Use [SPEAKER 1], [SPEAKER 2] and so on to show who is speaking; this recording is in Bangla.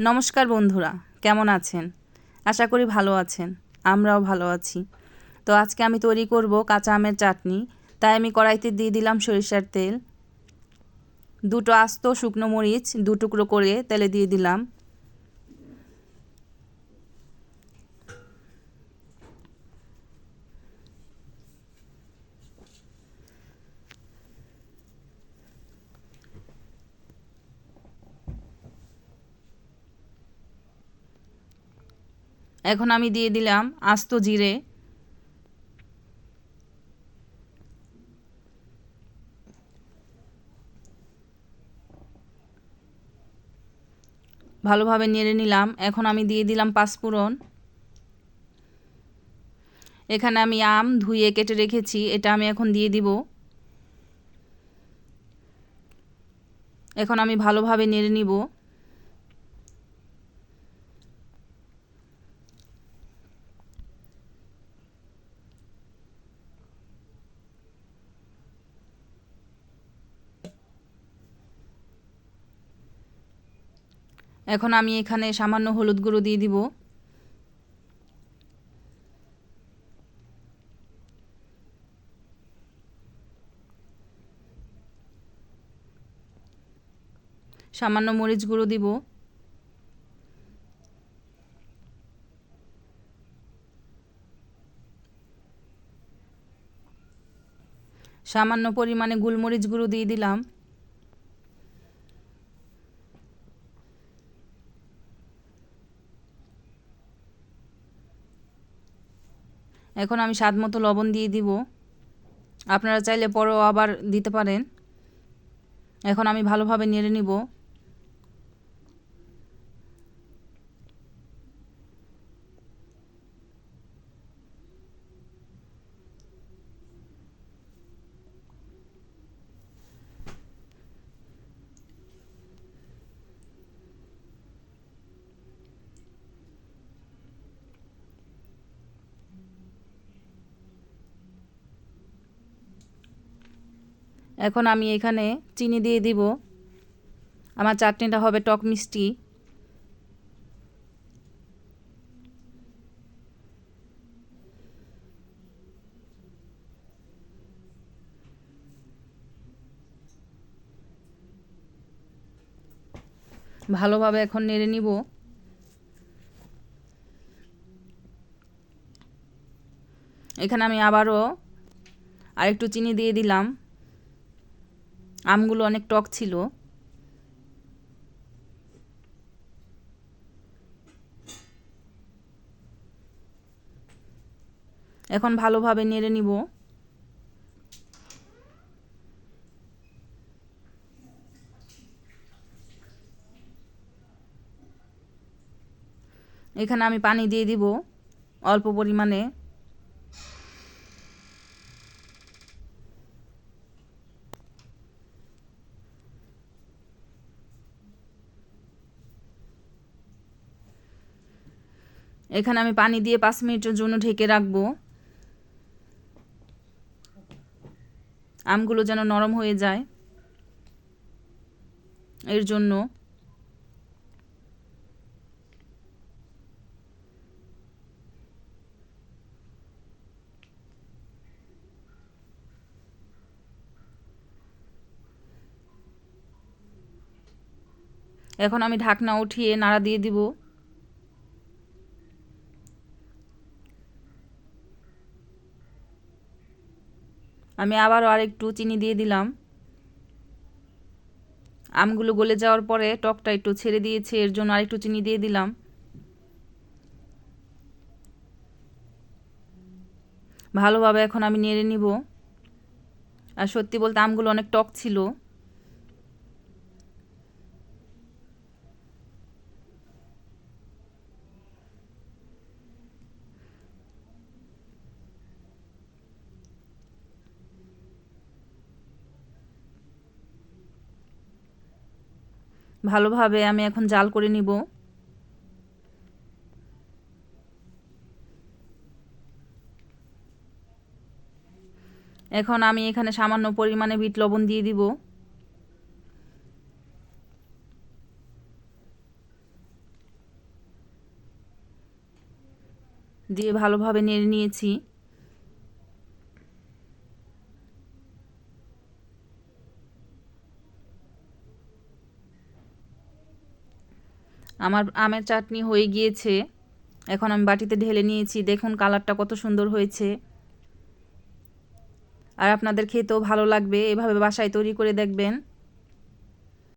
[SPEAKER 1] নমস্কার বন্ধুরা, কেমন আছেন? আশা করি ভালো আছেন। আমরাও ভালো আছি। তো আজকে আমি তৈরি করব কাঁচা আমের চাটনি। তাই আমি কড়াইতে দিয়ে দিলাম সরিষার তেল। দুটো আস্ত শুকনো মরিচ 2 টুকরো করে তেলে দিয়ে দিলাম। এখন আমি দিয়ে দিলাম আস্ত জিরে। ভালোভাবে নেড়ে নিলাম। এখন আমি দিয়ে দিলাম পাঁচফোড়ন। এখানে আমি আম ধুয়ে কেটে রেখেছি, এটা আমি এখন দিয়ে দিব। এখন আমি ভালোভাবে নেড়ে নিব। এখন আমি এখানে সামান্য হলুদ গুঁড়ো দিয়ে দিব। সামান্য মরিচ গুঁড়ো দিব। সামান্য পরিমাণে গোলমরিচ গুঁড়ো দিয়ে দিলাম। এখন আমি স্বাদ মতো লবণ দিয়ে দিব। আপনারা চাইলে পরেও আবার দিতে পারেন। এখন আমি ভালোভাবে নেড়ে নিব। এখন আমি এখানে চিনি দিয়ে দিব। আমার চাটনিটা হবে টক মিষ্টি। ভালোভাবে এখন নেড়ে নিব। এখানে আমি আবারও আরেকটু চিনি দিয়ে দিলাম। আমগুলো অনেক টক ছিল। এখন ভালোভাবে নেড়ে নিব। এখানে আমি পানি দিয়ে দিব অল্প পরিমাণে। এখানে আমি পানি দিয়ে 5 মিনিটের জন্য ঢেকে রাখবো। আমগুলো যেন নরম হয়ে যায়, এর জন্য। এখন আমি ঢাকনা উঠিয়ে নাড়া দিয়ে দিব। আমি আবারও আরেকটু চিনি দিয়ে দিলাম। আমগুলো গলে যাওয়ার পরে টকটা একটু ছেড়ে দিয়েছে, এর জন্য আরেকটু চিনি দিয়ে দিলাম। ভালোভাবে এখন আমি নেড়ে নিব। আর সত্যি বলতে আমগুলো অনেক টক ছিল। ভালোভাবে আমি এখন জাল করে নিব। এখন আমি এখানে সামান্য পরিমাণে বিট লবণ দিয়ে দিব। দিয়ে ভালোভাবে নেড়ে নিয়েছি। আমার আমের চাটনি হয়ে গিয়েছে। এখন আমি বাটিতে ঢেলে নিয়েছি। দেখুন কালারটা কত সুন্দর হয়েছে। আর আপনাদের খেতেও ভালো লাগবে, এভাবে বাসায় তৈরি করে দেখবেন।